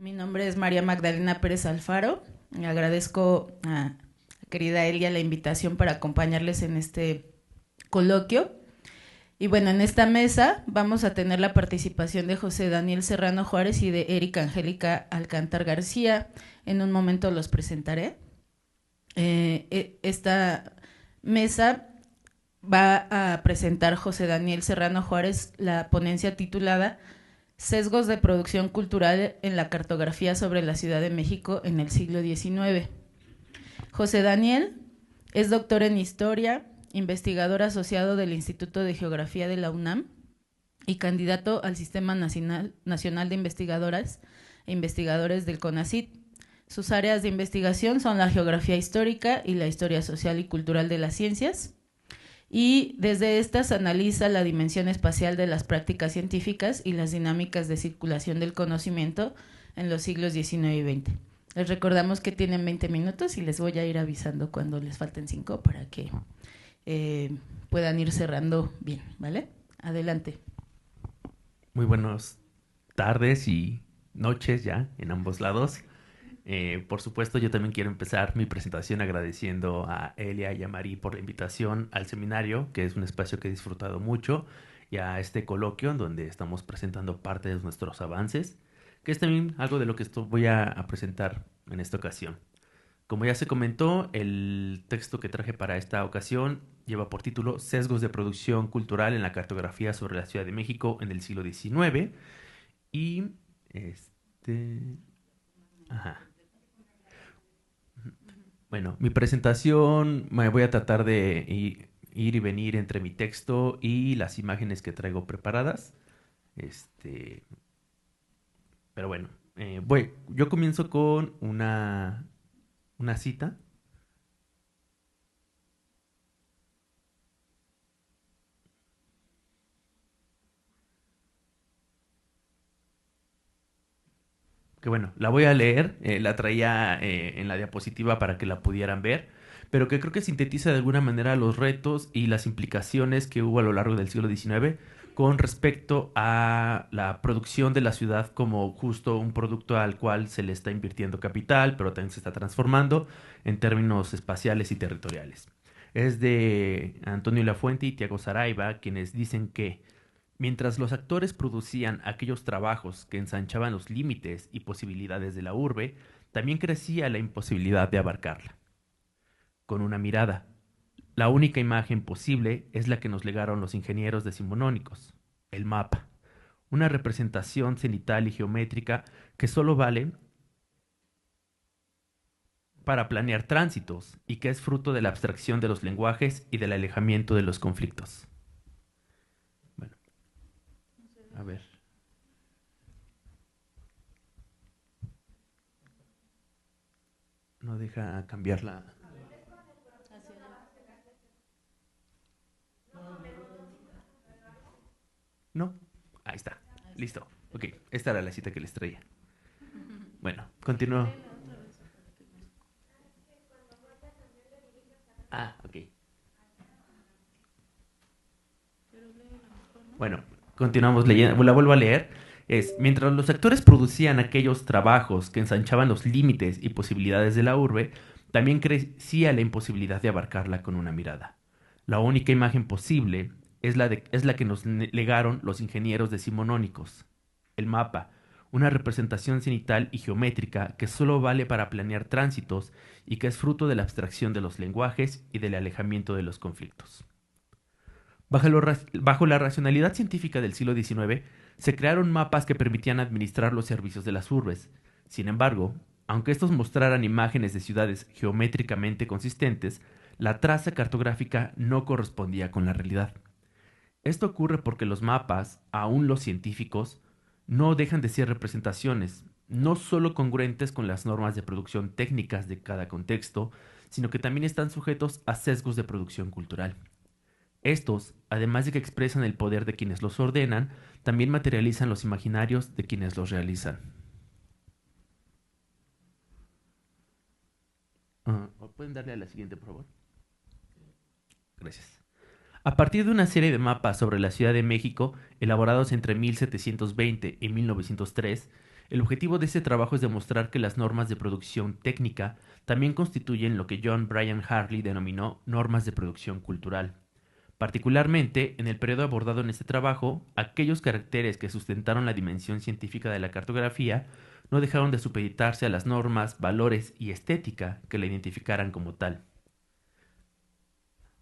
Mi nombre es María Magdalena Pérez Alfaro. Le agradezco a la querida Elia la invitación para acompañarles en este coloquio. Y bueno, en esta mesa vamos a tener la participación de José Daniel Serrano Juárez y de Erika Angélica Alcántar García. En un momento los presentaré. Esta mesa va a presentar José Daniel Serrano Juárez la ponencia titulada Sesgos de producción cultural en la cartografía sobre la Ciudad de México en el siglo XIX. José Daniel es doctor en Historia, investigador asociado del Instituto de Geografía de la UNAM y candidato al Sistema Nacional de Investigadoras e Investigadores del CONACYT. Sus áreas de investigación son la geografía histórica y la historia social y cultural de las ciencias, y desde estas analiza la dimensión espacial de las prácticas científicas y las dinámicas de circulación del conocimiento en los siglos XIX y XX. Les recordamos que tienen 20 minutos y les voy a ir avisando cuando les falten 5 para que puedan ir cerrando bien, ¿vale? Adelante. Muy buenas tardes y noches ya en ambos lados. Por supuesto, yo también quiero empezar mi presentación agradeciendo a Elia y a Marí por la invitación al seminario, que es un espacio que he disfrutado mucho, y a este coloquio en donde estamos presentando parte de nuestros avances, que es también algo de lo que voy a presentar en esta ocasión. Como ya se comentó, el texto que traje para esta ocasión lleva por título Sesgos de producción cultural en la cartografía sobre la Ciudad de México en el siglo XIX. Y este... Ajá. Bueno, mi presentación me voy a tratar de ir y venir entre mi texto y las imágenes que traigo preparadas. Este, pero bueno, yo comienzo con una cita que bueno, la voy a leer, la traía en la diapositiva para que la pudieran ver, pero que creo que sintetiza de alguna manera los retos y las implicaciones que hubo a lo largo del siglo XIX con respecto a la producción de la ciudad como justo un producto al cual se le está invirtiendo capital, pero también se está transformando en términos espaciales y territoriales. Es de Antonio Lafuente y Tiago Saraiva, quienes dicen que mientras los actores producían aquellos trabajos que ensanchaban los límites y posibilidades de la urbe, también crecía la imposibilidad de abarcarla. Con una mirada, la única imagen posible es la que nos legaron los ingenieros decimonónicos, el mapa, una representación cenital y geométrica que solo vale para planear tránsitos y que es fruto de la abstracción de los lenguajes y del alejamiento de los conflictos. Bueno, a ver. No deja cambiarla. No, ahí está. Listo. Ok, esta era la cita que les traía. Bueno, continúo. Ah, ok. Bueno, continuamos leyendo. La vuelvo a leer. Mientras los actores producían aquellos trabajos que ensanchaban los límites y posibilidades de la urbe, también crecía la imposibilidad de abarcarla con una mirada. La única imagen posible es la que nos legaron los ingenieros decimonónicos. El mapa, una representación cenital y geométrica que solo vale para planear tránsitos y que es fruto de la abstracción de los lenguajes y del alejamiento de los conflictos. Bajo la racionalidad científica del siglo XIX, se crearon mapas que permitían administrar los servicios de las urbes. Sin embargo, aunque estos mostraran imágenes de ciudades geométricamente consistentes, la traza cartográfica no correspondía con la realidad. Esto ocurre porque los mapas, aun los científicos, no dejan de ser representaciones, no solo congruentes con las normas de producción técnicas de cada contexto, sino que también están sujetos a sesgos de producción cultural. Estos, además de que expresan el poder de quienes los ordenan, también materializan los imaginarios de quienes los realizan. ¿Pueden darle a la siguiente, por favor? Gracias. A partir de una serie de mapas sobre la Ciudad de México, elaborados entre 1720 y 1903, El objetivo de este trabajo es demostrar que las normas de producción técnica también constituyen lo que John Bryan Hartley denominó normas de producción cultural. Particularmente, en el periodo abordado en este trabajo, aquellos caracteres que sustentaron la dimensión científica de la cartografía no dejaron de supeditarse a las normas, valores y estética que la identificaran como tal.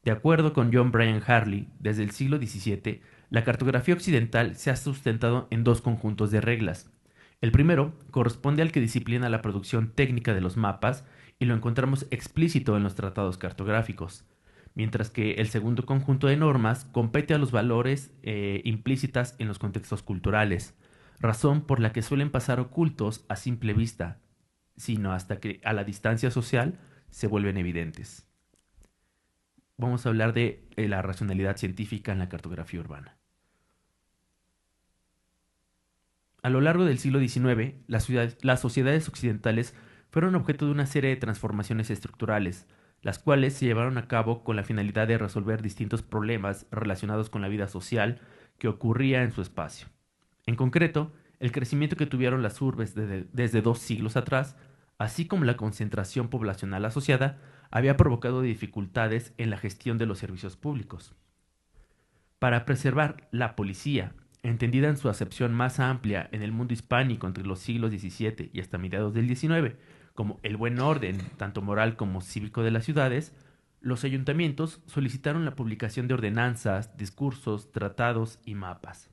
De acuerdo con John Bryan Hartley, desde el siglo XVII, la cartografía occidental se ha sustentado en dos conjuntos de reglas. El primero corresponde al que disciplina la producción técnica de los mapas y lo encontramos explícito en los tratados cartográficos, mientras que el segundo conjunto de normas compete a los valores implícitas en los contextos culturales, razón por la que suelen pasar ocultos a simple vista, sino hasta que a la distancia social se vuelven evidentes. Vamos a hablar de la racionalidad científica en la cartografía urbana. A lo largo del siglo XIX, las sociedades occidentales fueron objeto de una serie de transformaciones estructurales, las cuales se llevaron a cabo con la finalidad de resolver distintos problemas relacionados con la vida social que ocurría en su espacio. En concreto, el crecimiento que tuvieron las urbes desde 2 siglos atrás, así como la concentración poblacional asociada, había provocado dificultades en la gestión de los servicios públicos. Para preservar la policía, entendida en su acepción más amplia en el mundo hispánico entre los siglos XVII y hasta mediados del XIX, como el buen orden, tanto moral como cívico de las ciudades, los ayuntamientos solicitaron la publicación de ordenanzas, discursos, tratados y mapas.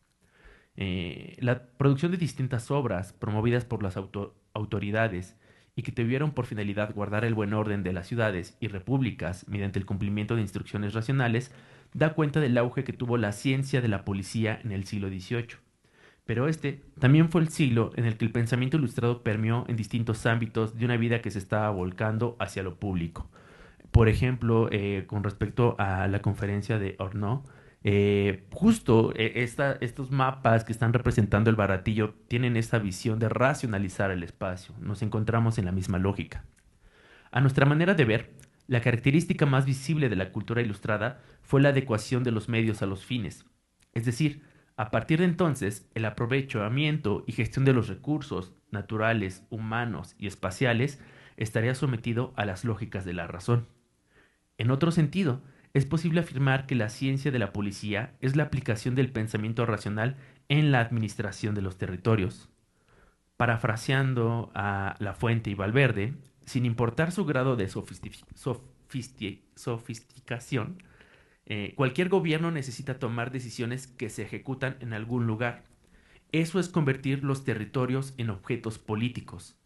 La producción de distintas obras promovidas por las autoridades y que tuvieron por finalidad guardar el buen orden de las ciudades y repúblicas mediante el cumplimiento de instrucciones racionales, da cuenta del auge que tuvo la ciencia de la policía en el siglo XVIII. Pero este también fue el siglo en el que el pensamiento ilustrado permeó en distintos ámbitos de una vida que se estaba volcando hacia lo público. Por ejemplo, con respecto a la conferencia de Ornault, estos mapas que están representando el baratillo tienen esta visión de racionalizar el espacio. Nos encontramos en la misma lógica. A nuestra manera de ver, la característica más visible de la cultura ilustrada fue la adecuación de los medios a los fines. Es decir, a partir de entonces, el aprovechamiento y gestión de los recursos naturales, humanos y espaciales estaría sometido a las lógicas de la razón. En otro sentido, es posible afirmar que la ciencia de la policía es la aplicación del pensamiento racional en la administración de los territorios. Parafraseando a La Fuente y Valverde, sin importar su grado de sofisticación, cualquier gobierno necesita tomar decisiones que se ejecutan en algún lugar. Eso es convertir los territorios en objetos políticos.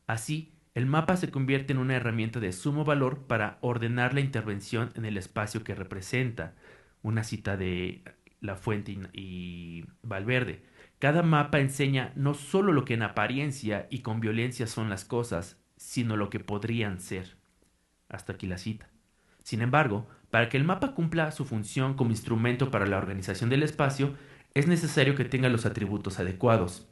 Así, el mapa se convierte en una herramienta de sumo valor para ordenar la intervención en el espacio que representa. Una cita de La Fuente y Valverde. Cada mapa enseña no solo lo que en apariencia y con violencia son las cosas, sino lo que podrían ser. Hasta aquí la cita. Sin embargo, para que el mapa cumpla su función como instrumento para la organización del espacio, es necesario que tenga los atributos adecuados.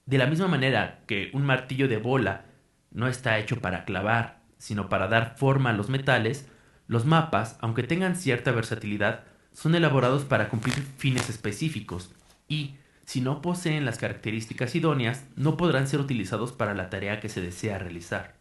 De la misma manera que un martillo de bola no está hecho para clavar, sino para dar forma a los metales, los mapas, aunque tengan cierta versatilidad, son elaborados para cumplir fines específicos y, si no poseen las características idóneas, no podrán ser utilizados para la tarea que se desea realizar.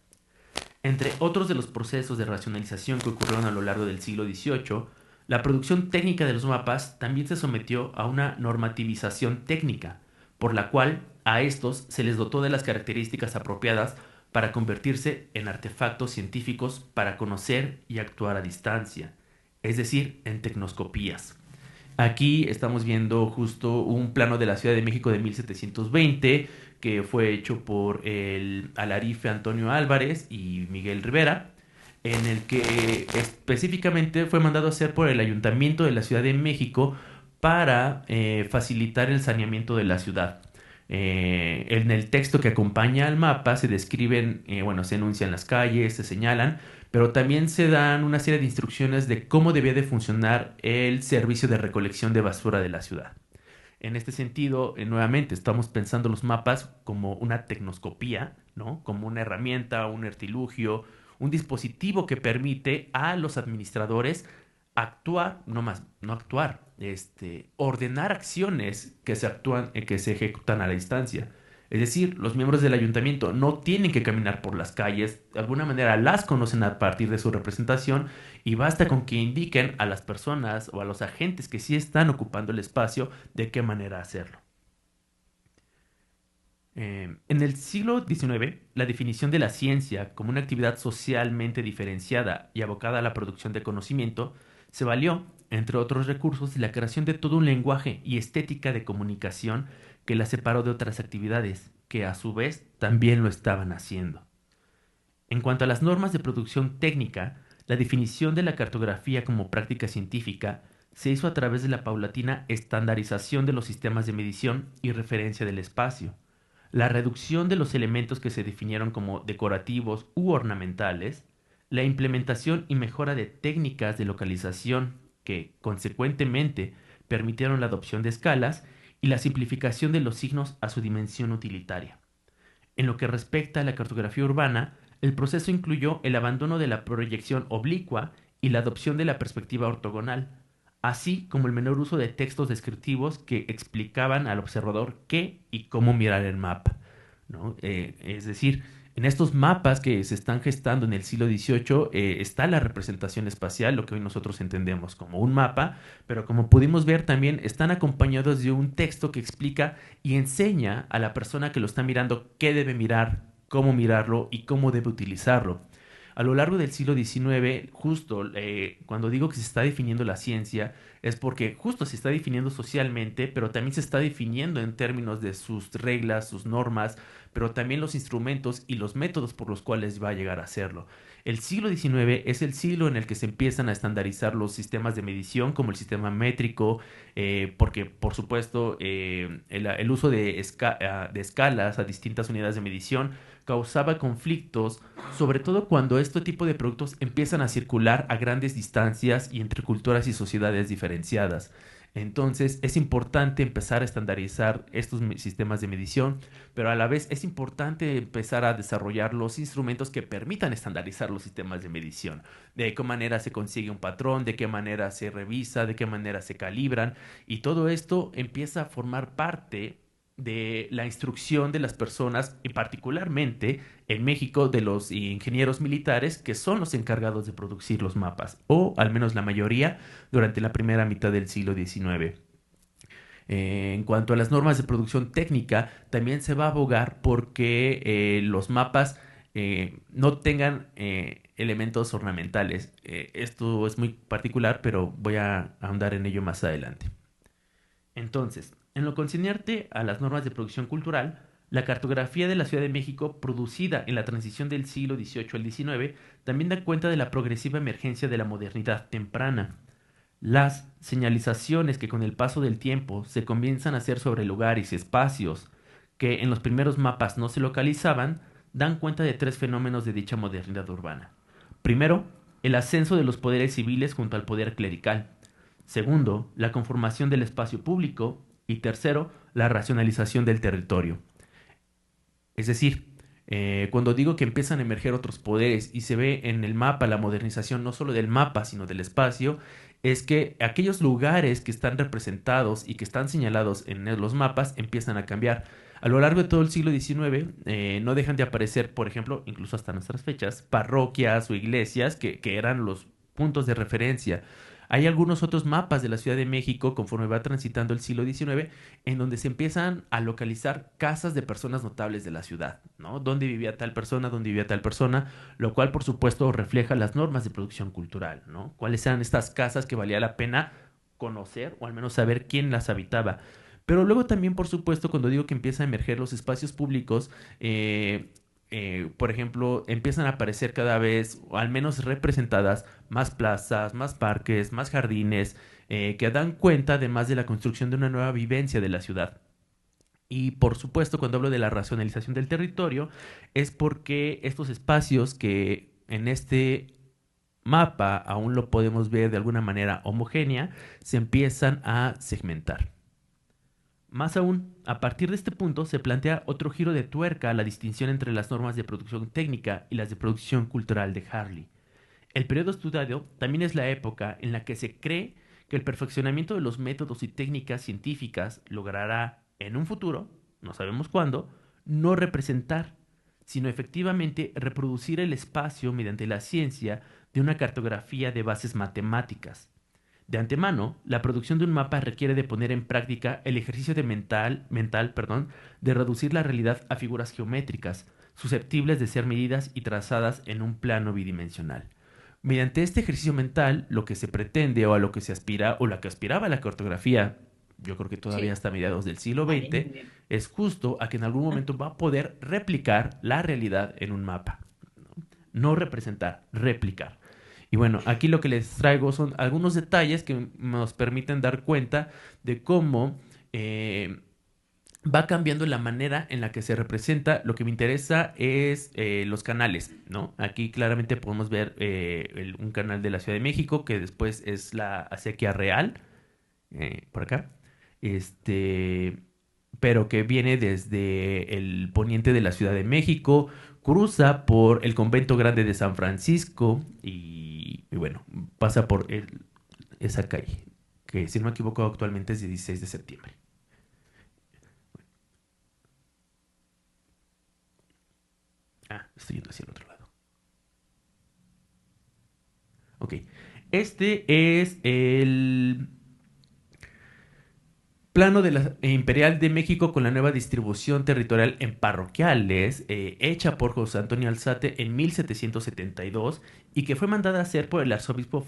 Entre otros de los procesos de racionalización que ocurrieron a lo largo del siglo XVIII, la producción técnica de los mapas también se sometió a una normativización técnica, por la cual a estos se les dotó de las características apropiadas para convertirse en artefactos científicos para conocer y actuar a distancia, es decir, en tecnoscopías. Aquí estamos viendo justo un plano de la Ciudad de México de 1720 que fue hecho por el alarife Antonio Álvarez y Miguel Rivera, en el que específicamente fue mandado a hacer por el Ayuntamiento de la Ciudad de México para facilitar el saneamiento de la ciudad. En el texto que acompaña al mapa se describen, se enuncian las calles, se señalan, pero también se dan una serie de instrucciones de cómo debía de funcionar el servicio de recolección de basura de la ciudad. En este sentido, nuevamente, estamos pensando los mapas como una tecnoscopía, ¿no? Como una herramienta, un artilugio, un dispositivo que permite a los administradores actuar, no actuar, ordenar acciones que se ejecutan a la distancia. Es decir, los miembros del ayuntamiento no tienen que caminar por las calles, de alguna manera las conocen a partir de su representación y basta con que indiquen a las personas o a los agentes que sí están ocupando el espacio de qué manera hacerlo. En el siglo XIX, la definición de la ciencia como una actividad socialmente diferenciada y abocada a la producción de conocimiento se valió, entre otros recursos, de la creación de todo un lenguaje y estética de comunicación que la separó de otras actividades, que a su vez también lo estaban haciendo. En cuanto a las normas de producción técnica, la definición de la cartografía como práctica científica se hizo a través de la paulatina estandarización de los sistemas de medición y referencia del espacio, la reducción de los elementos que se definieron como decorativos u ornamentales, la implementación y mejora de técnicas de localización que, consecuentemente, permitieron la adopción de escalas y la simplificación de los signos a su dimensión utilitaria. En lo que respecta a la cartografía urbana, el proceso incluyó el abandono de la proyección oblicua y la adopción de la perspectiva ortogonal, así como el menor uso de textos descriptivos que explicaban al observador qué y cómo mirar el mapa, ¿no? Es decir, en estos mapas que se están gestando en el siglo XVIII está la representación espacial, lo que hoy nosotros entendemos como un mapa, pero como pudimos ver también están acompañados de un texto que explica y enseña a la persona que lo está mirando qué debe mirar, cómo mirarlo y cómo debe utilizarlo. A lo largo del siglo XIX, justo cuando digo que se está definiendo la ciencia, es porque justo se está definiendo socialmente, pero también se está definiendo en términos de sus reglas, sus normas, pero también los instrumentos y los métodos por los cuales va a llegar a hacerlo. El siglo XIX es el siglo en el que se empiezan a estandarizar los sistemas de medición, como el sistema métrico, porque por supuesto el uso de escalas a distintas unidades de medición causaba conflictos, sobre todo cuando este tipo de productos empiezan a circular a grandes distancias y entre culturas y sociedades diferenciadas. Entonces es importante empezar a estandarizar estos sistemas de medición, pero a la vez es importante empezar a desarrollar los instrumentos que permitan estandarizar los sistemas de medición. De qué manera se consigue un patrón, de qué manera se revisa, de qué manera se calibran, y todo esto empieza a formar parte de la instrucción de las personas, y particularmente en México de los ingenieros militares que son los encargados de producir los mapas, o al menos la mayoría durante la primera mitad del siglo XIX. En cuanto a las normas de producción técnica, también se va a abogar porque los mapas no tengan elementos ornamentales. Esto es muy particular, pero voy a ahondar en ello más adelante. Entonces, en lo concerniente a las normas de producción cultural, la cartografía de la Ciudad de México, producida en la transición del siglo XVIII al XIX, también da cuenta de la progresiva emergencia de la modernidad temprana. Las señalizaciones que con el paso del tiempo se comienzan a hacer sobre lugares y espacios que en los primeros mapas no se localizaban, dan cuenta de tres fenómenos de dicha modernidad urbana. Primero, el ascenso de los poderes civiles junto al poder clerical. Segundo, la conformación del espacio público. Y tercero, la racionalización del territorio. Es decir, cuando digo que empiezan a emerger otros poderes y se ve en el mapa la modernización no solo del mapa, sino del espacio, es que aquellos lugares que están representados y que están señalados en los mapas empiezan a cambiar. A lo largo de todo el siglo XIX no dejan de aparecer, por ejemplo, incluso hasta nuestras fechas, parroquias o iglesias que eran los puntos de referencia. Hay algunos otros mapas de la Ciudad de México conforme va transitando el siglo XIX en donde se empiezan a localizar casas de personas notables de la ciudad, ¿no? Dónde vivía tal persona, dónde vivía tal persona, lo cual por supuesto refleja las normas de producción cultural, ¿no? Cuáles eran estas casas que valía la pena conocer o al menos saber quién las habitaba. Pero luego también, por supuesto, cuando digo que empiezan a emerger los espacios públicos, por ejemplo, empiezan a aparecer cada vez, o al menos representadas, más plazas, más parques, más jardines, que dan cuenta además de la construcción de una nueva vivencia de la ciudad. Y por supuesto, cuando hablo de la racionalización del territorio, es porque estos espacios que en este mapa aún lo podemos ver de alguna manera homogénea, se empiezan a segmentar. Más aún, a partir de este punto se plantea otro giro de tuerca a la distinción entre las normas de producción técnica y las de producción cultural de Harley. El periodo estudiado también es la época en la que se cree que el perfeccionamiento de los métodos y técnicas científicas logrará, en un futuro, no sabemos cuándo, no representar, sino efectivamente reproducir el espacio mediante la ciencia de una cartografía de bases matemáticas. De antemano, la producción de un mapa requiere de poner en práctica el ejercicio de reducir la realidad a figuras geométricas, susceptibles de ser medidas y trazadas en un plano bidimensional. Mediante este ejercicio mental, lo que se pretende o a lo que se aspira o la que aspiraba la cartografía, yo creo que todavía Sí. hasta mediados del siglo Muy bien, muy XX, bien. es justo a que en algún momento va a poder replicar la realidad en un mapa. No representar, replicar. Y bueno, aquí lo que les traigo son algunos detalles que nos permiten dar cuenta de cómo va cambiando la manera en la que se representa. Lo que me interesa es los canales, ¿no? Aquí claramente podemos ver un canal de la Ciudad de México, que después es la acequia real, por acá, este, pero que viene desde el poniente de la Ciudad de México, cruza por el Convento Grande de San Francisco y bueno, pasa por esa calle, que si no me equivoco actualmente es 16 de septiembre. Ah, estoy yendo hacia el otro lado. Ok, este es el plano de la Imperial de México con la nueva distribución territorial en parroquiales, hecha por José Antonio Alzate en 1772 y que fue mandada a hacer por el arzobispo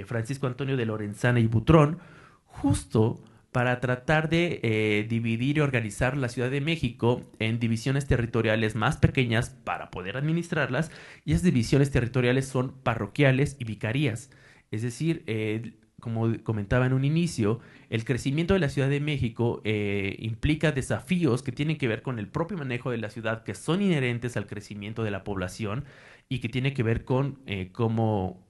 Francisco Antonio de Lorenzana y Butrón, justo para tratar de dividir y organizar la Ciudad de México en divisiones territoriales más pequeñas para poder administrarlas, y esas divisiones territoriales son parroquiales y vicarías. Es decir, como comentaba en un inicio, el crecimiento de la Ciudad de México implica desafíos que tienen que ver con el propio manejo de la ciudad, que son inherentes al crecimiento de la población y que tiene que ver con cómo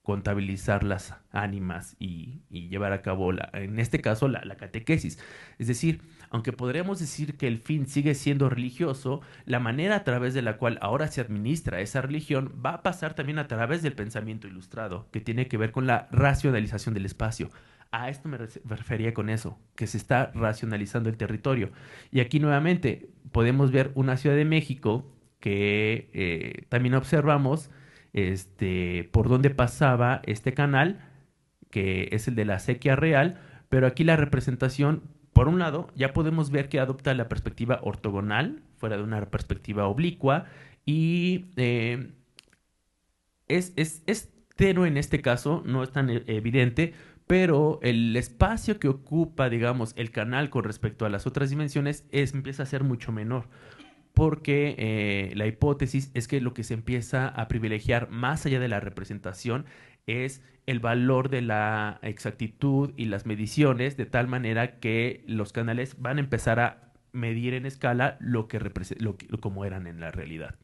contabilizar las ánimas y llevar a cabo, en este caso, la catequesis. Es decir, aunque podríamos decir que el fin sigue siendo religioso, la manera a través de la cual ahora se administra esa religión va a pasar también a través del pensamiento ilustrado, que tiene que ver con la racionalización del espacio. A esto me refería con eso, que se está racionalizando el territorio. Y aquí nuevamente podemos ver una Ciudad de México que también observamos por donde pasaba este canal, que es el de la acequia real, pero aquí la representación, por un lado, ya podemos ver que adopta la perspectiva ortogonal, fuera de una perspectiva oblicua, y es tenue en este caso, no es tan evidente, pero el espacio que ocupa, digamos, el canal con respecto a las otras dimensiones empieza a ser mucho menor, porque la hipótesis es que lo que se empieza a privilegiar más allá de la representación es el valor de la exactitud y las mediciones, de tal manera que los canales van a empezar a medir en escala como eran en la realidad.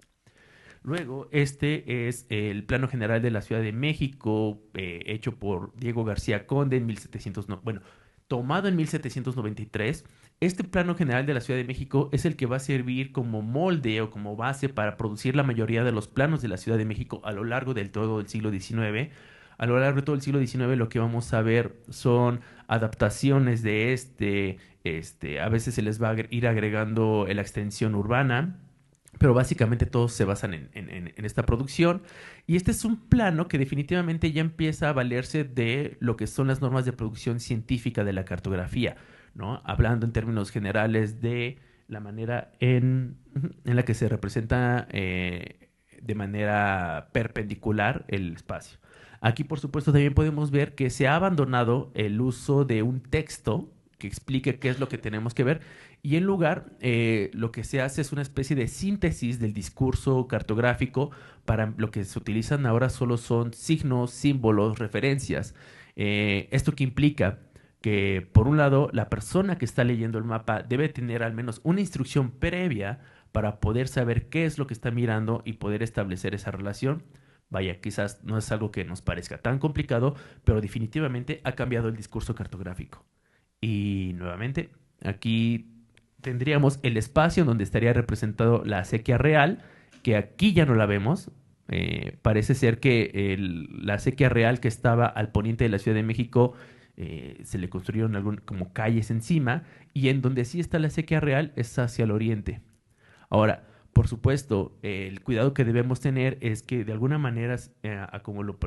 Luego, este es el plano general de la Ciudad de México, hecho por Diego García Conde en 1700, bueno, tomado en 1793. Este plano general de la Ciudad de México es el que va a servir como molde o como base para producir la mayoría de los planos de la Ciudad de México a lo largo del todo el siglo XIX. A lo largo de todo el siglo XIX lo que vamos a ver son adaptaciones de a veces se les va a ir agregando la extensión urbana, pero básicamente todos se basan en esta producción. Y este es un plano que definitivamente ya empieza a valerse de lo que son las normas de producción científica de la cartografía, ¿no? Hablando en términos generales de la manera en la que se representa de manera perpendicular el espacio. Aquí, por supuesto, también podemos ver que se ha abandonado el uso de un texto que explique qué es lo que tenemos que ver, y en lugar lo que se hace es una especie de síntesis del discurso cartográfico. Para lo que se utilizan ahora solo son signos, símbolos, referencias. ¿Esto qué implica? Que por un lado la persona que está leyendo el mapa debe tener al menos una instrucción previa para poder saber qué es lo que está mirando y poder establecer esa relación. Vaya, quizás no es algo que nos parezca tan complicado, pero definitivamente ha cambiado el discurso cartográfico. Y nuevamente, aquí tendríamos el espacio donde estaría representado la acequia real, que aquí ya no la vemos. Parece ser que la acequia real que estaba al poniente de la Ciudad de México se le construyeron como calles encima, y en donde sí está la sequía real es hacia el oriente. Ahora, por supuesto, el cuidado que debemos tener es que de alguna manera, como lo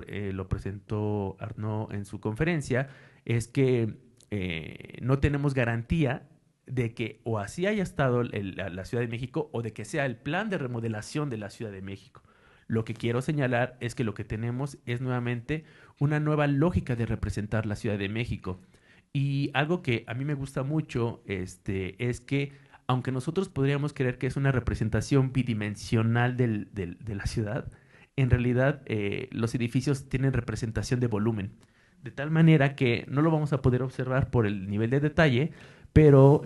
presentó Arnaud en su conferencia, es que no tenemos garantía de que o así haya estado la Ciudad de México o de que sea el plan de remodelación de la Ciudad de México. Lo que quiero señalar es que lo que tenemos es nuevamente una nueva lógica de representar la Ciudad de México. Y algo que a mí me gusta mucho es que aunque nosotros podríamos creer que es una representación bidimensional de la ciudad, en realidad los edificios tienen representación de volumen, de tal manera que no lo vamos a poder observar por el nivel de detalle, pero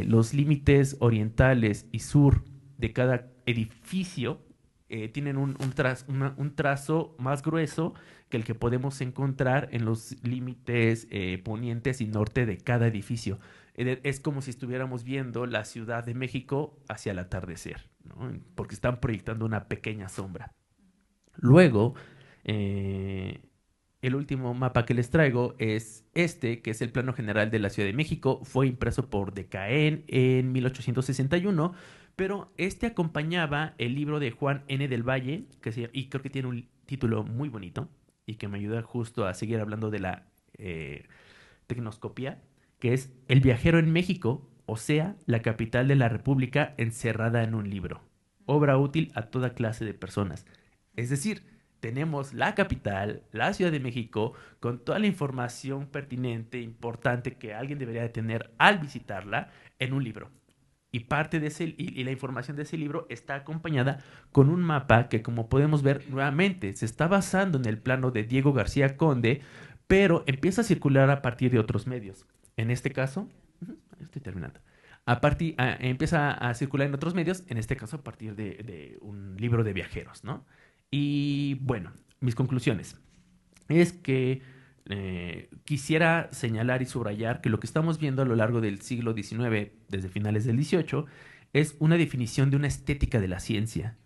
los límites orientales y sur de cada edificio tienen un trazo más grueso que el que podemos encontrar en los límites ponientes y norte de cada edificio. Es como si estuviéramos viendo la Ciudad de México hacia el atardecer, ¿no? Porque están proyectando una pequeña sombra. Luego, el último mapa que les traigo es que es el plano general de la Ciudad de México. Fue impreso por Decaen en 1861, pero acompañaba el libro de Juan N. del Valle, y creo que tiene un título muy bonito y que me ayuda justo a seguir hablando de la tecnoscopía, que es El viajero en México, o sea, la capital de la República encerrada en un libro. Obra útil a toda clase de personas. Es decir, tenemos la capital, la Ciudad de México, con toda la información pertinente, importante que alguien debería de tener al visitarla en un libro. Y parte de y la información de ese libro está acompañada con un mapa que, como podemos ver nuevamente, se está basando en el plano de Diego García Conde, pero empieza a circular a partir de otros medios. En este caso, estoy terminando. Empieza a circular en otros medios, en este caso a partir de un libro de viajeros, ¿no? Y bueno, mis conclusiones es que quisiera señalar y subrayar que lo que estamos viendo a lo largo del siglo XIX, desde finales del XVIII, es una definición de una estética de la ciencia,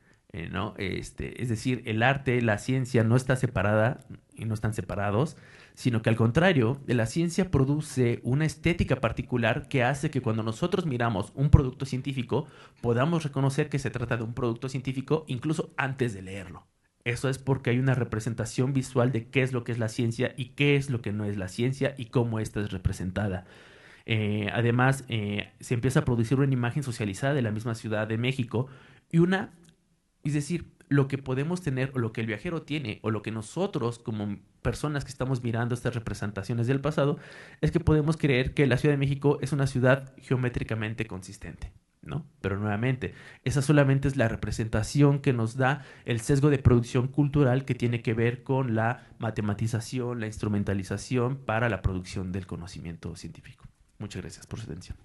¿no? Es decir, el arte, la ciencia no está separada y no están separados, sino que al contrario, la ciencia produce una estética particular que hace que cuando nosotros miramos un producto científico podamos reconocer que se trata de un producto científico incluso antes de leerlo. Eso es porque hay una representación visual de qué es lo que es la ciencia y qué es lo que no es la ciencia y cómo ésta es representada. Además, se empieza a producir una imagen socializada de la misma Ciudad de México es decir, lo que podemos tener o lo que el viajero tiene o lo que nosotros como personas que estamos mirando estas representaciones del pasado es que podemos creer que la Ciudad de México es una ciudad geométricamente consistente, ¿no? Pero nuevamente, esa solamente es la representación que nos da el sesgo de producción cultural que tiene que ver con la matematización, la instrumentalización para la producción del conocimiento científico. Muchas gracias por su atención.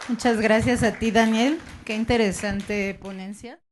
Muchas gracias a ti, Daniel. Qué interesante ponencia.